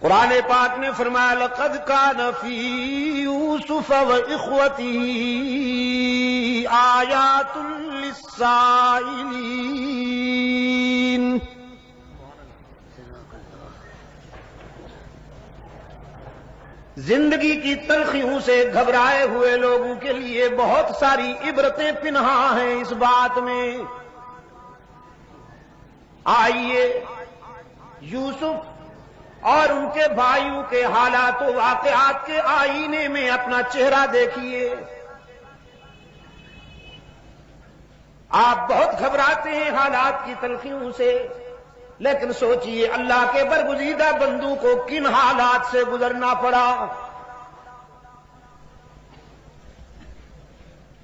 قرآن پاک نے فرمایا لقد کان فی یوسف واخوته آیات للسائلین۔ زندگی کی تلخیوں سے گھبرائے ہوئے لوگوں کے لیے بہت ساری عبرتیں پنہا ہیں اس بات میں۔ آئیے یوسف اور ان کے بھائیوں کے حالات و واقعات کے آئینے میں اپنا چہرہ دیکھیے۔ آپ بہت گھبراتے ہیں حالات کی تلخیوں سے، لیکن سوچئے اللہ کے برگزیدہ بندوں کو کن حالات سے گزرنا پڑا۔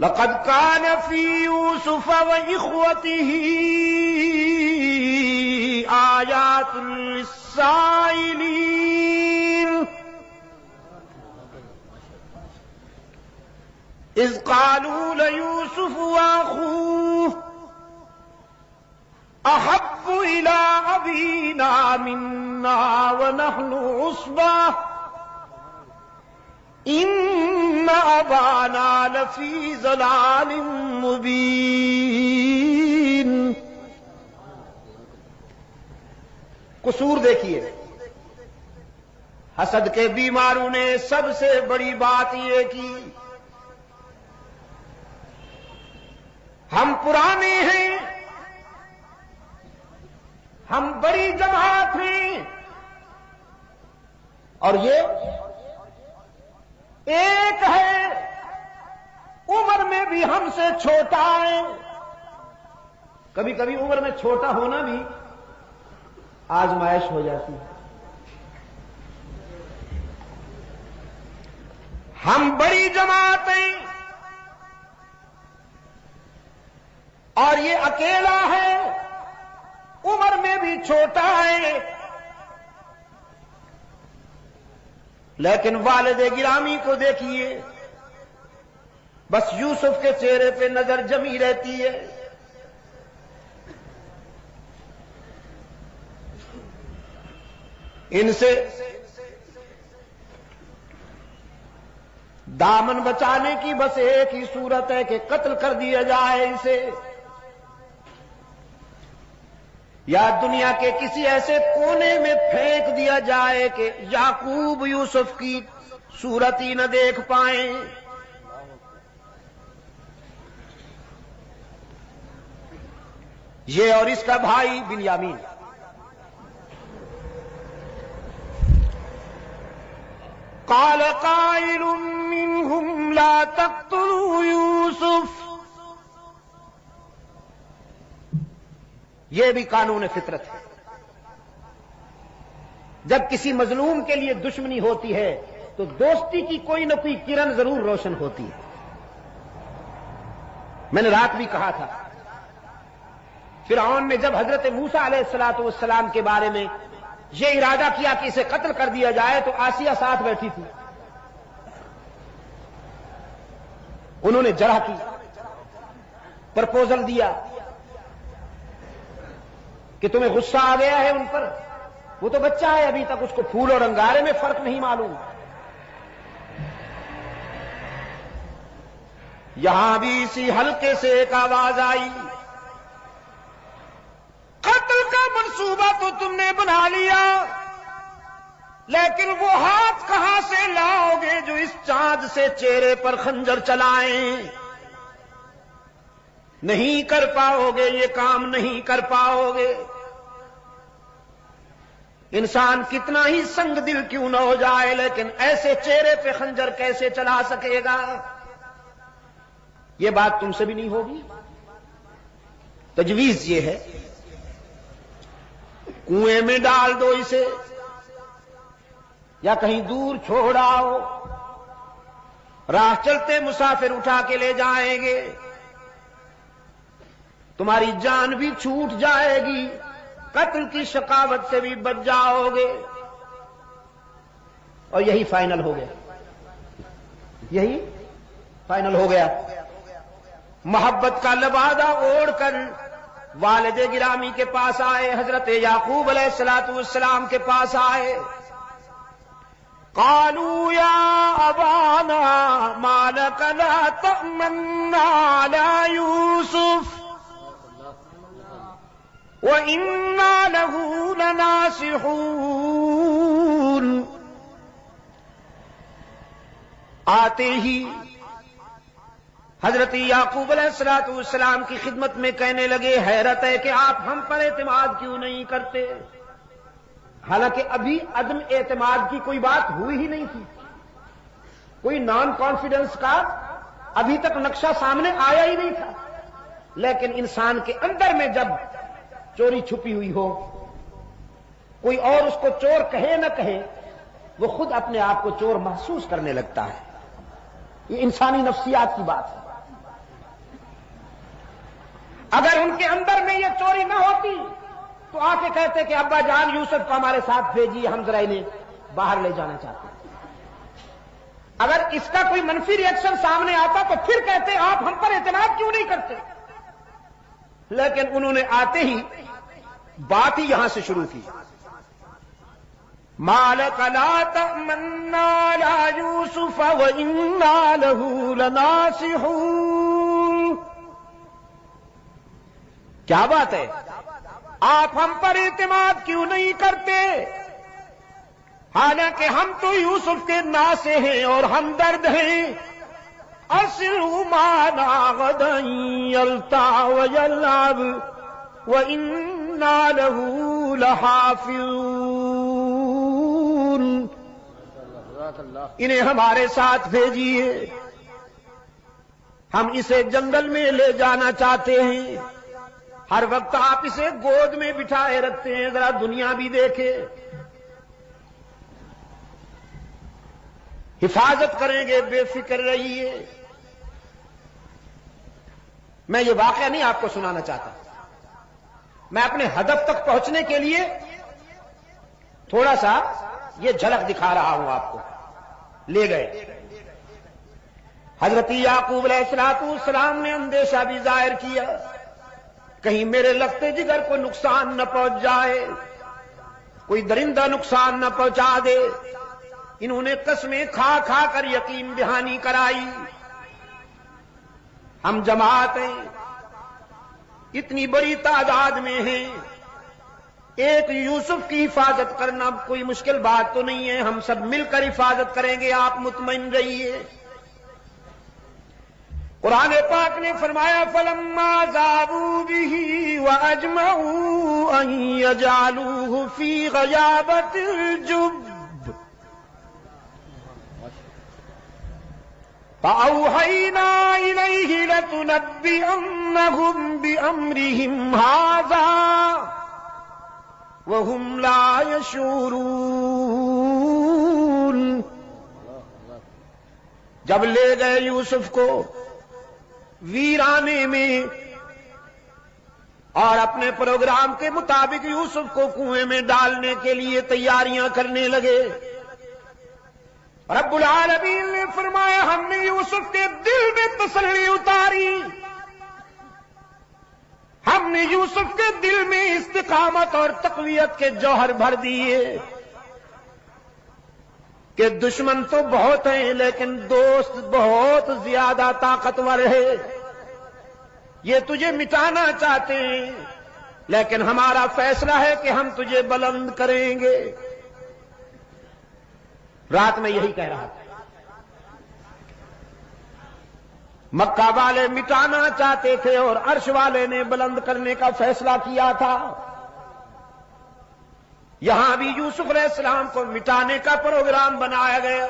لقد كان في يوسف وإخوته آيات للسائلين إذ قالوا ليوسف وأخوه أحب إلى أبينا منا ونحن عصبة إن أبانا لفي ضلال مبين۔ قصور دیکھیے، حسد کے بیماروں نے سب سے بڑی بات یہ کی، ہم پرانے ہیں، ہم بڑی جماعت ہیں، اور یہ ایک ہے عمر میں بھی ہم سے چھوٹا ہے۔ کبھی کبھی عمر میں چھوٹا ہونا بھی آزمائش ہو جاتی ہے۔ ہم بڑی جماعت ہیں اور یہ اکیلا ہے، عمر میں بھی چھوٹا ہے، لیکن والد گرامی کو دیکھیے، بس یوسف کے چہرے پہ نظر جمی رہتی ہے۔ ان سے دامن بچانے کی بس ایک ہی صورت ہے کہ قتل کر دیا جائے اسے، یا دنیا کے کسی ایسے کونے میں پھینک دیا جائے کہ یعقوب یوسف کی صورت ہی نہ دیکھ پائیں۔ یہ اور اس کا بھائی بنیامین، قال قائل منهم لا تقتلوا یوسف۔ یہ بھی قانون فطرت ہے، جب کسی مظلوم کے لیے دشمنی ہوتی ہے تو دوستی کی کوئی نہ کوئی کرن ضرور روشن ہوتی ہے۔ میں نے رات بھی کہا تھا، فرعون نے جب حضرت موسیٰ علیہ السلام کے بارے میں یہ ارادہ کیا کہ اسے قتل کر دیا جائے تو آسیہ ساتھ بیٹھی تھی، انہوں نے جرح کی، پرپوزل دیا کہ تمہیں غصہ آ گیا ہے ان پر، وہ تو بچہ ہے ابھی تک، اس کو پھول اور انگارے میں فرق نہیں معلوم۔ یہاں بھی اسی حلقے سے ایک آواز آئی، قتل کا منصوبہ تو تم نے بنا لیا، لیکن وہ ہاتھ کہاں سے لاؤ گے جو اس چاند سے چہرے پر خنجر چلائیں؟ نہیں کر پاؤ گے، یہ کام نہیں کر پاؤ گے۔ انسان کتنا ہی سنگ دل کیوں نہ ہو جائے، لیکن ایسے چہرے پہ خنجر کیسے چلا سکے گا؟ یہ بات تم سے بھی نہیں ہوگی۔ تجویز یہ ہے، کنویں میں ڈال دو اسے یا کہیں دور چھوڑ آؤ، راہ چلتے مسافر اٹھا کے لے جائیں گے، تمہاری جان بھی چھوٹ جائے گی، قتل کی شقاوت سے بھی بچ جاؤ گے۔ اور یہی فائنل ہو گیا، یہی فائنل ہو گیا۔ محبت کا لبادہ اوڑھ کر والد گرامی کے پاس آئے، حضرت یعقوب علیہ السلام کے پاس آئے، قالوا يا أبانا ما لك لا تأمنا على يوسف وإنا له لناصحون. آتے ہی حضرت یعقوب علیہ الصلوۃ والسلام کی خدمت میں کہنے لگے حیرت ہے کہ آپ ہم پر اعتماد کیوں نہیں کرتے. حالانکہ ابھی عدم اعتماد کی کوئی بات ہوئی ہی نہیں تھی، کوئی نان کانفیڈنس کا ابھی تک نقشہ سامنے آیا ہی نہیں تھا. لیکن انسان کے اندر میں جب چوری چھپی ہوئی ہو، کوئی اور اس کو چور کہے نہ کہے، وہ خود اپنے آپ کو چور محسوس کرنے لگتا ہے. یہ انسانی نفسیات کی بات ہے. اگر ان کے اندر میں یہ چوری نہ ہوتی تو آ کے کہتے کہ ابا جان یوسف کو ہمارے ساتھ بھیجیے، ہم ذرا انہیں باہر لے جانا چاہتے ہیں. اگر اس کا کوئی منفی ری ایکشن سامنے آتا تو پھر کہتے آپ ہم پر اعتماد کیوں نہیں کرتے. لیکن انہوں نے آتے ہی بات ہی یہاں سے شروع کی. مَا لَكَ لَا تَأْمَنَّا عَلَىٰ يُوسُفَ وَإِنَّا لَهُ لَنَاصِحُونَ. کیا بات ہے، آپ ہم پر اعتماد کیوں نہیں کرتے، حالانکہ ہم تو یوسف کے ناصح ہیں اور ہمدرد ہیں. أَرْسِلْهُ مَعَنَا غَدًا يَلْتَعْ وَيَلْعَبْ وَإِنَّا لَهُ لَحَافِظُونَ. انہیں ہمارے ساتھ بھیجیے، ہم اسے جنگل میں لے جانا چاہتے ہیں. ہر وقت آپ اسے گود میں بٹھائے رکھتے ہیں، ذرا دنیا بھی دیکھے. حفاظت کریں گے، بے فکر رہیے. میں یہ واقعہ نہیں آپ کو سنانا چاہتا، میں اپنے ہدف تک پہنچنے کے لیے تھوڑا سا یہ جھلک دکھا رہا ہوں آپ کو. لے گئے حضرت یعقوب علیہ السلام نے اندیشہ بھی ظاہر کیا، کہیں میرے لگتے جگر کو نقصان نہ پہنچ جائے، کوئی درندہ نقصان نہ پہنچا دے. انہوں نے قسمیں کھا کھا کر یقین دہانی کرائی. ہم جماعت ہیں، اتنی بڑی تعداد میں ہیں، ایک یوسف کی حفاظت کرنا کوئی مشکل بات تو نہیں ہے، ہم سب مل کر حفاظت کریں گے، آپ مطمئن رہیے. قرآن پاک نے فرمایا فَلَمَّا ذَهَبُوا بِهِ وَأَجْمَعُوا أَن يَجْعَلُوهُ فِي غَيَابَتِ الْجُبِّ فَأَوْحَيْنَا إِلَيْهِ لَتُنَبِّئَنَّهُم بِأَمْرِهِمْ هَٰذَا وَهُمْ لَا يَشْعُرُونَ. جب لے گئے یوسف کو ویرانے میں اور اپنے پروگرام کے مطابق یوسف کو کنویں میں ڈالنے کے لیے تیاریاں کرنے لگے، رب العالمین نے فرمایا ہم نے یوسف کے دل میں تسلی اتاری، ہم نے یوسف کے دل میں استقامت اور تقویت کے جوہر بھر دیے کہ دشمن تو بہت ہیں لیکن دوست بہت زیادہ طاقتور ہے. یہ تجھے مٹانا چاہتے ہیں لیکن ہمارا فیصلہ ہے کہ ہم تجھے بلند کریں گے. رات میں یہی کہہ رہا تھا. مکہ والے مٹانا چاہتے تھے اور عرش والے نے بلند کرنے کا فیصلہ کیا تھا. یہاں بھی یوسف علیہ السلام کو مٹانے کا پروگرام بنایا گیا،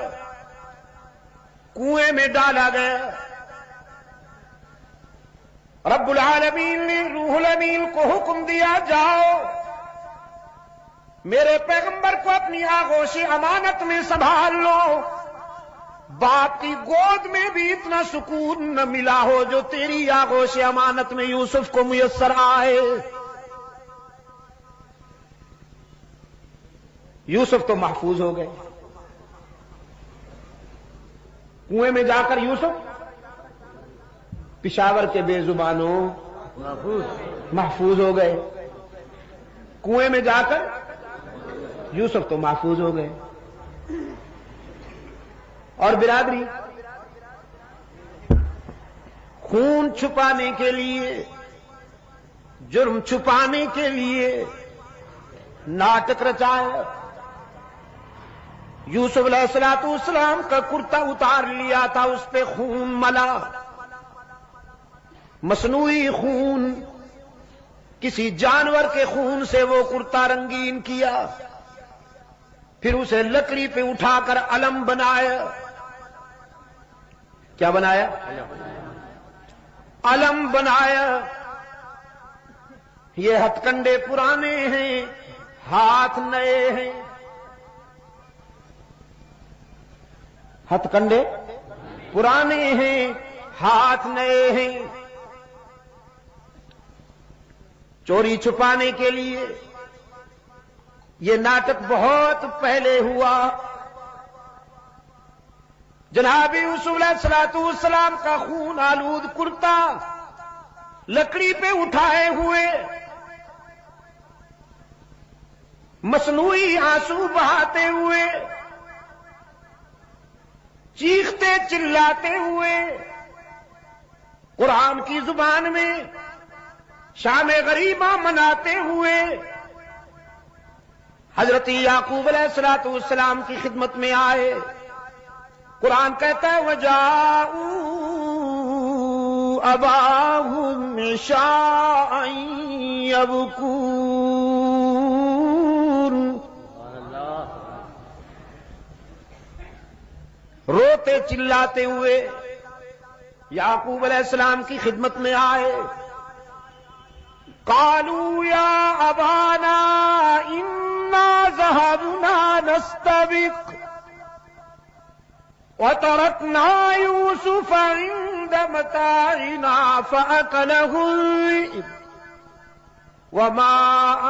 کنویں میں ڈالا گیا. رب العالمین نے روح الامین کو حکم دیا جاؤ میرے پیغمبر کو اپنی آغوش امانت میں سنبھال لو. باپ کی گود میں بھی اتنا سکون نہ ملا ہو جو تیری آغوش امانت میں یوسف کو میسر آئے. یوسف تو محفوظ ہو گئے. کنویں میں جا کر یوسف پشاور کے بے زبانوں محفوظ ہو گئے. کنویں میں جا کر یوسف تو محفوظ ہو گئے. اور برادری، خون چھپانے کے لیے، جرم چھپانے کے لیے ناٹک رچایا۔ یوسف علیہ السلام کا کرتا اتار لیا تھا، اس پہ خون ملا، مصنوعی خون، کسی جانور کے خون سے وہ کرتا رنگین کیا، پھر اسے لکڑی پہ اٹھا کر علم بنایا۔ کیا بنایا؟ علم بنایا۔ یہ ہتھ کنڈے پرانے ہیں، ہاتھ نئے ہیں۔ ہتھ کنڈے پرانے ہیں، ہاتھ نئے ہیں۔ چوری چھپانے کے لیے یہ ناٹک بہت پہلے ہوا۔ جناب یوسف علیہ السلام کا خون آلود کرتا لکڑی پہ اٹھائے ہوئے، مصنوعی آنسو بہاتے ہوئے، چیختے چلاتے ہوئے، قرآن کی زبان میں شام غریبہ مناتے ہوئے حضرت یعقوب علیہ السلام کی خدمت میں آئے۔ قرآن کہتا ہے وَجَاءُوا أَبَاهُمْ عِشَاءً يَبْكُونَ، روتے چلاتے ہوئے یعقوب علیہ السلام کی خدمت میں آئے۔ قالوا يا أبانا إنا ذهبنا نستبق وتركنا يوسف عند متاعنا فأكله الذئب وما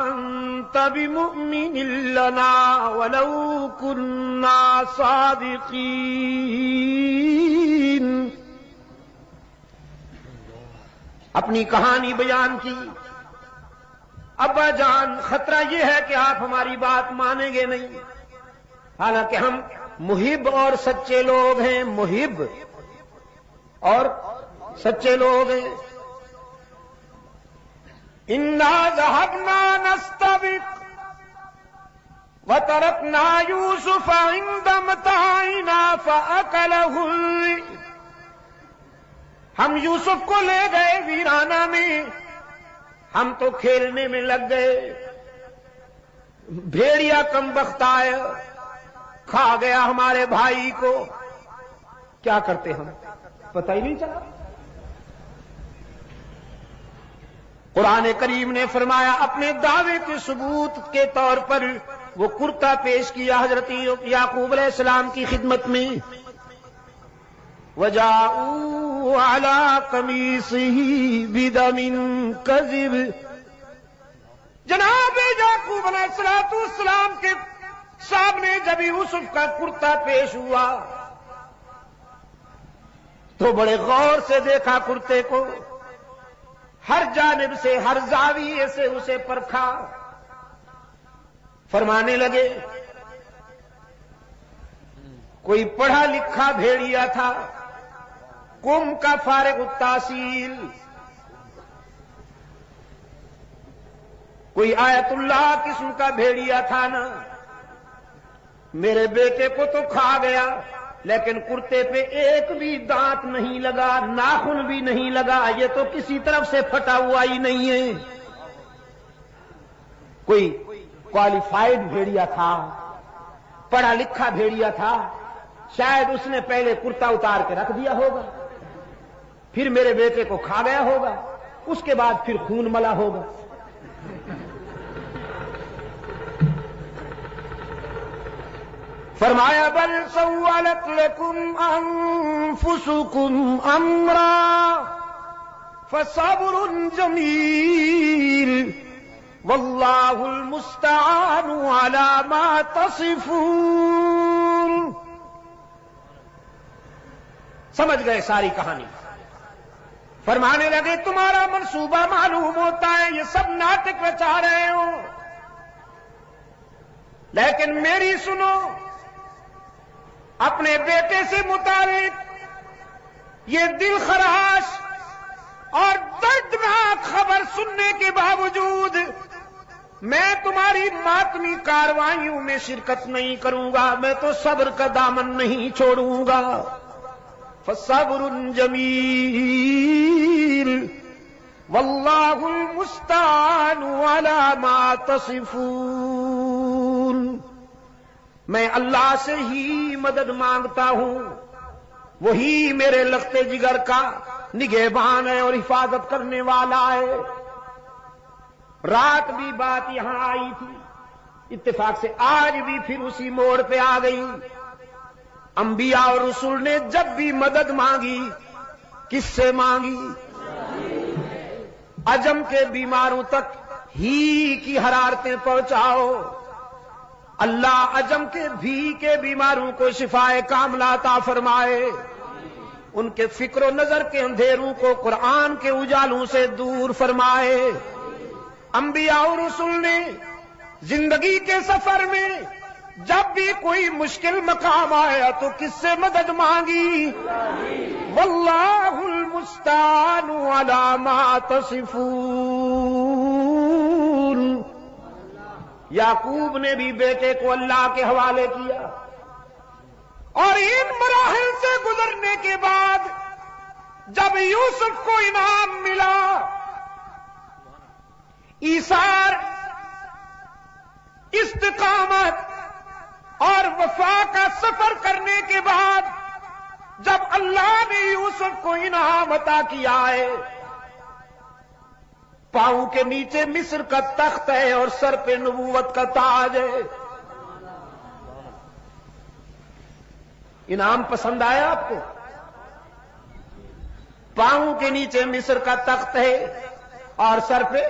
أنت بمؤمن لنا ولو كنا صادقين۔ اپنی کہانی بیان کی۔ ابا جان، خطرہ یہ ہے کہ آپ ہماری بات مانیں گے نہیں، حالانکہ ہم محب اور سچے لوگ ہیں، محب اور سچے لوگ ہیں۔ انا ذهبنا نستبق وتركنا يوسف عند متاعنا فأكله الذئب، ہم یوسف کو لے گئے ویرانہ میں، ہم تو کھیلنے میں لگ گئے، بھیڑیا کم بخت آیا، کھا گیا ہمارے بھائی کو۔ کیا کرتے ہم؟ پتہ ہی نہیں چلا۔ قرآن کریم نے فرمایا اپنے دعوے کے ثبوت کے طور پر وہ کرتا پیش کیا حضرت یعقوب علیہ السلام کی خدمت میں۔ وَجَاءُوا عَلَىٰ قَمِيصِهِ بِدَمٍ كَذِبٍ، جناب یعقوب علیہ السلام کے سامنے جب یوسف کا کرتا پیش ہوا تو بڑے غور سے دیکھا کرتے کو، ہر جانب سے، ہر زاویے سے اسے پرکھا، فرمانے لگے کوئی پڑھا لکھا بھیڑیا تھا، قوم کا فارغ التحصیل، کوئی آیت اللہ قسم کا بھیڑیا تھا نا، میرے بیٹے کو تو کھا گیا، لیکن کرتے پہ ایک بھی دانت نہیں لگا، ناخن بھی نہیں لگا، یہ تو کسی طرف سے پھٹا ہوا ہی نہیں ہے۔ کوئی کوالیفائڈ بھیڑیا تھا، پڑھا لکھا بھیڑیا تھا، شاید اس نے پہلے کرتا اتار کے رکھ دیا ہوگا، پھر میرے بیٹے کو کھا گیا ہوگا، اس کے بعد پھر خون ملا ہوگا۔ فرمایا بل سولت لکم انفسکم امرا فصبر جمیل واللہ المستعان علی ما تصفون۔ سمجھ گئے ساری کہانی؟ فرمانے لگے تمہارا منصوبہ معلوم ہوتا ہے، یہ سب ناٹک رچا رہے ہو، لیکن میری سنو، اپنے بیٹے سے متعلق یہ دل خراش اور دردناک خبر سننے کے باوجود میں تمہاری ماتمی کاروائیوں میں شرکت نہیں کروں گا، میں تو صبر کا دامن نہیں چھوڑوں گا۔ فصبر جمیل واللہ المستعان علی ما تصفون۔ میں اللہ سے ہی مدد مانگتا ہوں، وہی میرے لختے جگر کا نگہبان ہے اور حفاظت کرنے والا ہے۔ رات بھی بات یہاں آئی تھی، اتفاق سے آج بھی پھر اسی موڑ پہ آ گئی۔ انبیاء اور رسول نے جب بھی مدد مانگی کس سے مانگی؟ عجم کے بیماروں تک ہی کی حرارتیں پہنچاؤ، اللہ عجم کے بھی کے بیماروں کو شفائے کاملہ عطا فرمائے، ان کے فکر و نظر کے اندھیروں کو قرآن کے اجالوں سے دور فرمائے۔ انبیاء اور رسول نے زندگی کے سفر میں جب بھی کوئی مشکل مقام آیا تو کس سے مدد مانگی؟ واللہ المستعان علی ما تصفون۔ یعقوب نے بھی بیٹے کو اللہ کے حوالے کیا، اور ان مراحل سے گزرنے کے بعد جب یوسف کو انعام ملا، ایثار، استقامت اور وفا کا سفر کرنے کے بعد جب اللہ نے یوسف کو انعام عطا کیا ہے، پاؤں کے نیچے مصر کا تخت ہے اور سر پہ نبوت کا تاج ہے۔ انعام پسند آیا آپ کو؟ پاؤں کے نیچے مصر کا تخت ہے اور سر پہ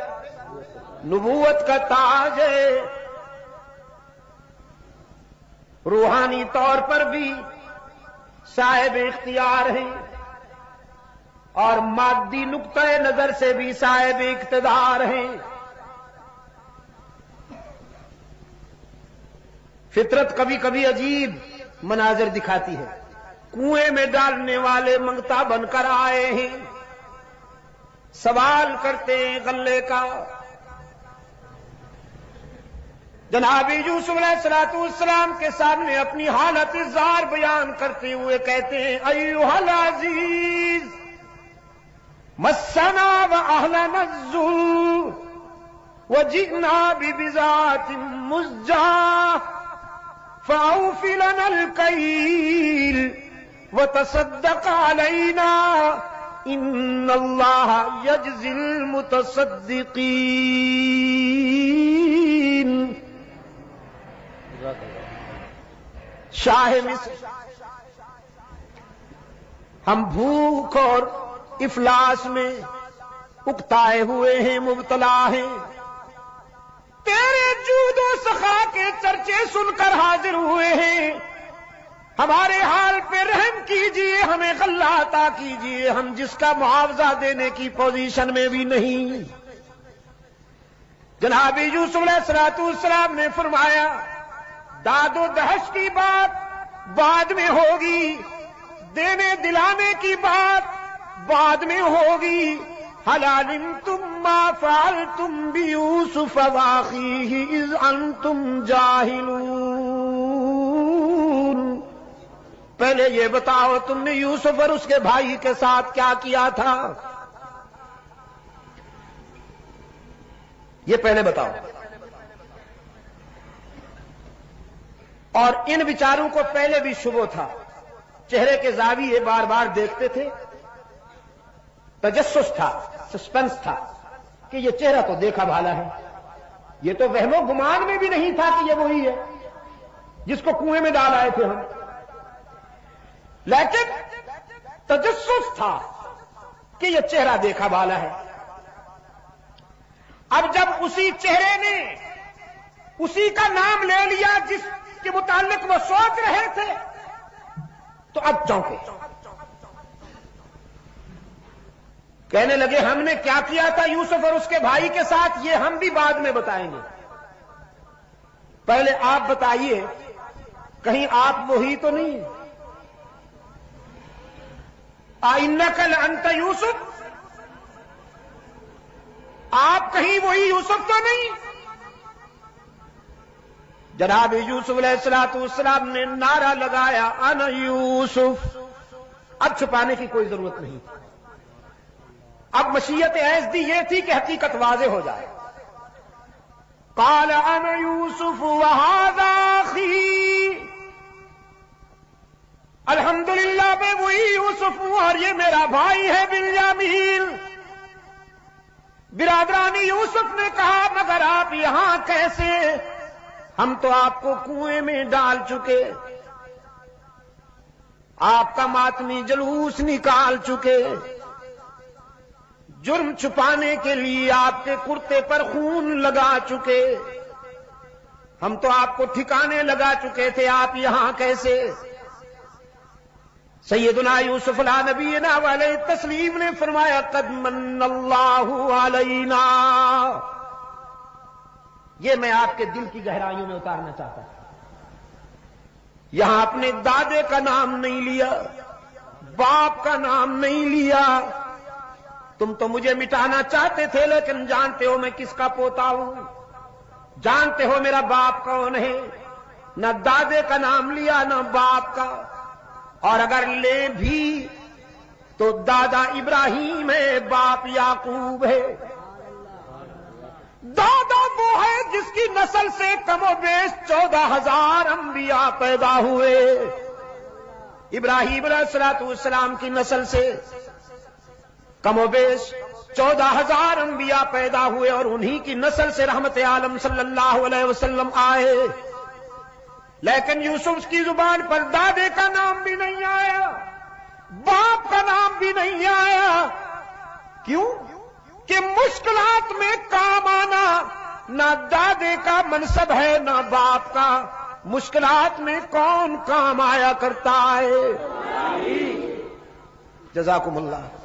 نبوت کا تاج ہے۔ روحانی طور پر بھی صاحب اختیار ہیں اور مادی نقطۂ نظر سے بھی صاحب اقتدار ہیں۔ فطرت کبھی کبھی عجیب مناظر دکھاتی ہے۔ کنویں میں ڈالنے والے منگتا بن کر آئے ہیں، سوال کرتے ہیں غلے کا۔ جناب یوسف علیہ السلام کے سامنے اپنی حالت زار بیان کرتے ہوئے کہتے ہیں ایھا العزیز مسنا واہلنا الضر وجئنا ببضاعة مزجاة فأوف لنا الكيل وتصدق علينا ان اللہ یجزی المتصدقین۔ شاہ مصر، ہم بھوک اور افلاس میں اکتائے ہوئے ہیں، مبتلا ہیں، تیرے جود و سخا کے چرچے سن کر حاضر ہوئے ہیں، ہمارے حال پہ رحم کیجئے، ہمیں غلہ عطا کیجئے، ہم جس کا معاوضہ دینے کی پوزیشن میں بھی نہیں۔ جناب یوسف علیہ السلام نے فرمایا داد و دہش کی بات بعد میں ہوگی، دینے دلانے کی بات بعد میں ہوگی۔ هل علمتم ما فعلتم بيوسف واخيه اذ انتم جاهلون؟ پہلے یہ بتاؤ تم نے یوسف اور اس کے بھائی کے ساتھ کیا کیا تھا، یہ پہلے بتاؤ۔ اور ان بیچاروں کو پہلے بھی شبہ تھا، چہرے کے زاویے بار بار دیکھتے تھے، تجسس تھا، سسپنس تھا کہ یہ چہرہ تو دیکھا بھالا ہے، یہ تو وہم و گمان میں بھی نہیں تھا کہ یہ وہی ہے جس کو کنویں میں ڈال آئے تھے ہم، لیکن تجسس تھا کہ یہ چہرہ دیکھا بھالا ہے۔ اب جب اسی چہرے نے اسی کا نام لے لیا جس کے متعلق وہ سوچ رہے تھے تو اب چونکے، کہنے لگے ہم نے کیا کیا تھا یوسف اور اس کے بھائی کے ساتھ یہ ہم بھی بعد میں بتائیں گے، پہلے آپ بتائیے کہیں آپ وہی تو نہیں؟ اِنَّكَ لَأَنْتَ یوسف، آپ کہیں وہی یوسف تو نہیں؟ جناب یوسف علیہ السلام نے نعرہ لگایا انا یوسف، اب چھپانے کی کوئی ضرورت نہیں، اب مشیت ایزدی یہ تھی کہ حقیقت واضح ہو جائے۔ قال انا یوسف وہذا اخی، الحمدللہ میں وہی یوسف ہوں اور یہ میرا بھائی ہے بنیامین۔ برادران یوسف نے کہا مگر آپ یہاں کیسے؟ ہم تو آپ کو کنویں میں ڈال چکے، آپ کا ماتمی جلوس نکال چکے، جرم چھپانے کے لیے آپ کے کرتے پر خون لگا چکے، ہم تو آپ کو ٹھکانے لگا چکے تھے، آپ یہاں کیسے؟ سیدنا یوسف علیہ نبینا علیہ التسلیم نے فرمایا قد من اللہ علینا، یہ میں آپ کے دل کی گہرائیوں میں اتارنا چاہتا ہوں۔ یہاں اپنے دادے کا نام نہیں لیا، باپ کا نام نہیں لیا، تم تو مجھے مٹانا چاہتے تھے لیکن جانتے ہو میں کس کا پوتا ہوں، جانتے ہو میرا باپ کون ہے، نہ دادے کا نام لیا نہ باپ کا، اور اگر لے بھی تو دادا ابراہیم ہے، باپ یعقوب ہے۔ دادا وہ ہے جس کی نسل سے کم و بیش 14,000 انبیاء پیدا ہوئے، ابراہیم علیہ السلام کی نسل سے کم و بیش 14,000 انبیاء پیدا ہوئے اور انہی کی نسل سے رحمت عالم صلی اللہ علیہ وسلم آئے، لیکن یوسف کی زبان پر دادے کا نام بھی نہیں آیا، باپ کا نام بھی نہیں آیا۔ کیوں؟ کہ مشکلات میں کام آنا نہ دادے کا منصب ہے نہ باپ کا، مشکلات میں کون کام آیا کرتا ہے؟ جزاکم اللہ۔